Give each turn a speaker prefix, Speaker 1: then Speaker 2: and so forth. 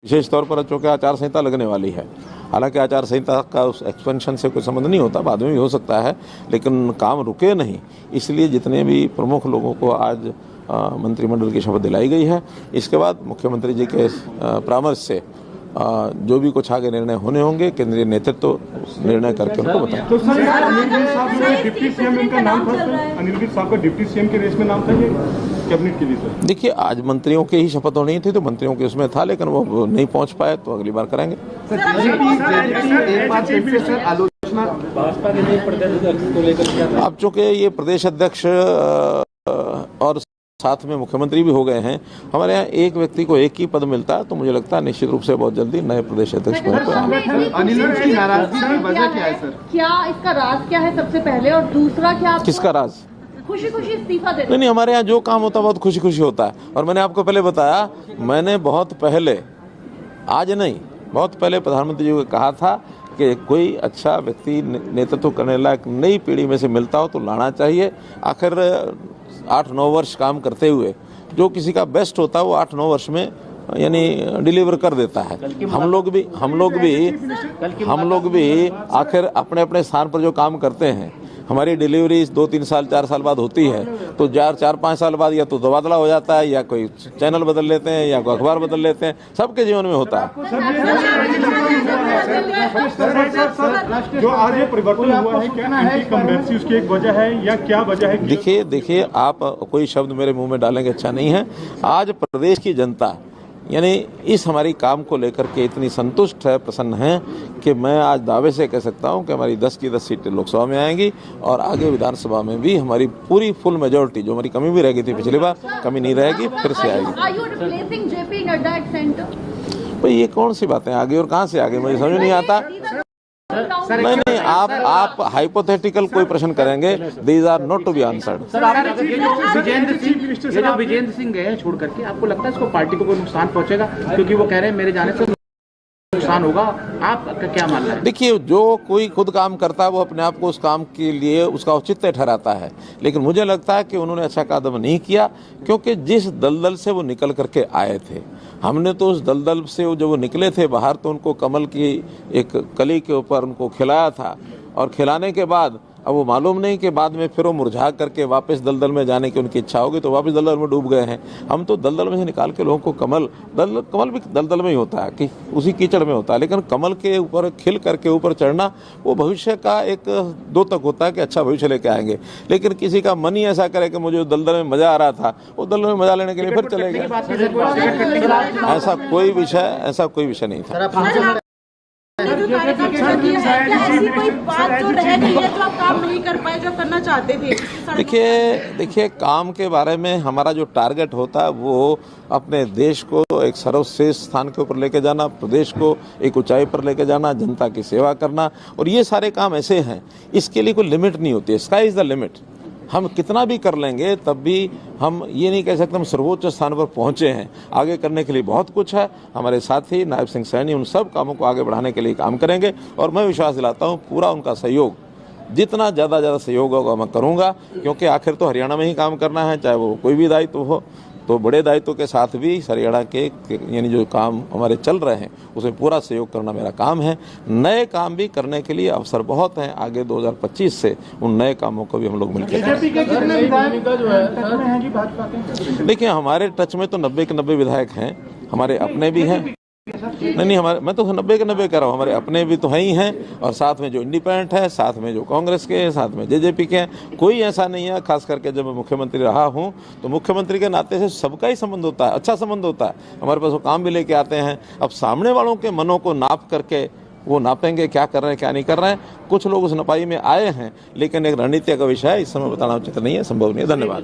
Speaker 1: विशेष तौर पर चूँकि आचार संहिता लगने वाली है, हालांकि आचार संहिता का उस एक्सपेंशन से कोई संबंध नहीं होता, बाद में भी हो सकता है, लेकिन काम रुके नहीं। इसलिए जितने भी प्रमुख लोगों को आज मंत्रिमंडल की शपथ दिलाई गई है, इसके बाद मुख्यमंत्री जी के परामर्श से जो भी कुछ आगे निर्णय होने होंगे केंद्रीय नेतृत्व निर्णय करके उनको बताएं।
Speaker 2: तो सर अनिल साहब का डिप्टी सीएम इनका नाम था, अनिल साहब का डिप्टी सीएम के रेस में नाम था ये कैबिनेट के लिए सर? देखिए,
Speaker 1: आज मंत्रियों की ही शपथ होनी थी तो मंत्रियों के उसमें था, लेकिन वो नहीं पहुंच पाए तो अगली बार करेंगे। अब चूंकि ये प्रदेश अध्यक्ष और साथ में मुख्यमंत्री भी हो गए हैं, हमारे यहाँ एक व्यक्ति को एक ही पद मिलता है, तो मुझे लगता है निश्चित रूप से बहुत जल्दी नए प्रदेश अध्यक्ष को
Speaker 3: अनिल की नाराजगी की वजह क्या है सर? क्या इसका राज क्या है सबसे पहले, और दूसरा क्या
Speaker 1: किसका राज?
Speaker 3: खुशी खुशी इस्तीफा दे?
Speaker 1: नहीं, हमारे यहाँ जो काम होता है बहुत खुशी खुशी होता है। और मैंने आपको पहले बताया, मैंने बहुत पहले, आज नहीं, बहुत पहले प्रधानमंत्री जी को कहा था कि कोई अच्छा व्यक्ति नेतृत्व करने लायक नई पीढ़ी में से मिलता हो तो लाना चाहिए। आखिर 8-9 वर्ष काम करते हुए जो किसी का बेस्ट होता है वो 8-9 वर्ष में यानी डिलीवर कर देता है। हम लोग भी आखिर अपने अपने स्थान पर जो काम करते हैं, हमारी डिलीवरी 2-3 साल 4 साल बाद होती है, तो 4-5 साल बाद या तो तबादला हो जाता है, या कोई चैनल बदल लेते हैं, या कोई अखबार बदल लेते हैं, सबके जीवन में होता है।
Speaker 2: जो आज ये परिवर्तन हुआ है, क्या इनकम्बेंसी उसकी एक वजह है या क्या वजह है?
Speaker 1: देखिए, आप कोई शब्द मेरे मुंह में डालेंगे अच्छा नहीं है। आज प्रदेश की जनता यानी इस हमारी काम को लेकर के इतनी संतुष्ट है, प्रसन्न है कि मैं आज दावे से कह सकता हूं कि हमारी 10 की 10 सीटें लोकसभा में आएंगी और आगे विधानसभा में भी हमारी पूरी फुल मेजोरिटी, जो हमारी कमी भी रह गई थी पिछली बार, कमी नहीं रहेगी, फिर से आएगी। भाई ये कौन सी बातें आगे और कहाँ से आगे, मुझे समझ नहीं आता। नहीं, आप हाइपोथेटिकल कोई प्रश्न करेंगे, these are not to be answered.
Speaker 4: Vijendra Singh गए छोड़ करके, आपको लगता है इसको पार्टी को कोई नुकसान पहुंचेगा? क्योंकि वो कह रहे हैं मेरे जाने से नुकसान होगा, आपका क्या मानना है?
Speaker 1: देखिए, जो कोई खुद काम करता है वो अपने आप को उस काम के लिए उसका औचित्य ठहराता है, लेकिन मुझे लगता है कि उन्होंने अच्छा कदम नहीं किया, क्योंकि जिस दलदल से वो निकल करके आए थे, हमने तो उस दलदल से जब वो निकले थे बाहर तो उनको कमल की एक कली के ऊपर उनको खिलाया था, और खिलाने के बाद अब वो मालूम नहीं कि बाद में फिर वो मुरझा करके वापस दलदल में जाने की उनकी इच्छा होगी तो वापस दलदल में डूब गए हैं। हम तो दलदल में से निकाल के लोगों को कमल भी दलदल में ही होता है, कि उसी कीचड़ में होता है, लेकिन कमल के ऊपर खिल करके ऊपर चढ़ना वो भविष्य का एक द्योतक होता है कि अच्छा भविष्य लेके आएंगे। लेकिन किसी का मन ही ऐसा करे कि मुझे दलदल में मजा आ रहा था, वो दलदल में मजा लेने के लिए फिर चले गए। ऐसा कोई विषय नहीं था। देखिए, काम के बारे में हमारा जो टारगेट होता है वो अपने देश को एक सर्वश्रेष्ठ स्थान के ऊपर लेके जाना, प्रदेश को एक ऊंचाई पर लेके जाना, जनता की सेवा करना, और ये सारे काम ऐसे हैं, इसके लिए कोई लिमिट नहीं होती है। Sky is the limit. हम कितना भी कर लेंगे तब भी हम ये नहीं कह सकते हम सर्वोच्च स्थान पर पहुंचे हैं। आगे करने के लिए बहुत कुछ है। हमारे साथी नायब सिंह सैनी उन सब कामों को आगे बढ़ाने के लिए काम करेंगे, और मैं विश्वास दिलाता हूं पूरा उनका सहयोग, जितना ज़्यादा सहयोग होगा मैं करूंगा, क्योंकि आखिर तो हरियाणा में ही काम करना है, चाहे वो कोई भी दायित्व हो। तो बड़े दायित्व के साथ भी हरियाणा के यानी जो काम हमारे चल रहे हैं उसमें पूरा सहयोग करना मेरा काम है। नए काम भी करने के लिए अवसर बहुत हैं आगे 2025 से, उन नए कामों को भी हम लोग मिलकर। देखिए, हमारे टच में तो 90 के 90 विधायक हैं, हमारे अपने भी हैं। नहीं, हमारे, मैं तो 90 के 90 कह रहा हूँ, हमारे अपने भी तो हैं ही हैं, और साथ में जो इंडिपेंडेंट है, साथ में जो कांग्रेस के हैं, साथ में जेजेपी के हैं। कोई ऐसा नहीं है, खास करके जब मैं मुख्यमंत्री रहा हूँ तो मुख्यमंत्री के नाते से सबका ही संबंध होता है, अच्छा संबंध होता है। हमारे पास वो काम भी लेके आते हैं। अब सामने वालों के मनों को नाप करके वो नापेंगे क्या कर रहे हैं क्या नहीं कर रहे हैं। कुछ लोग उस नपाई में आए हैं, लेकिन एक रणनीति का विषय है, इस समय बताना उचित नहीं है, संभव नहीं है। धन्यवाद।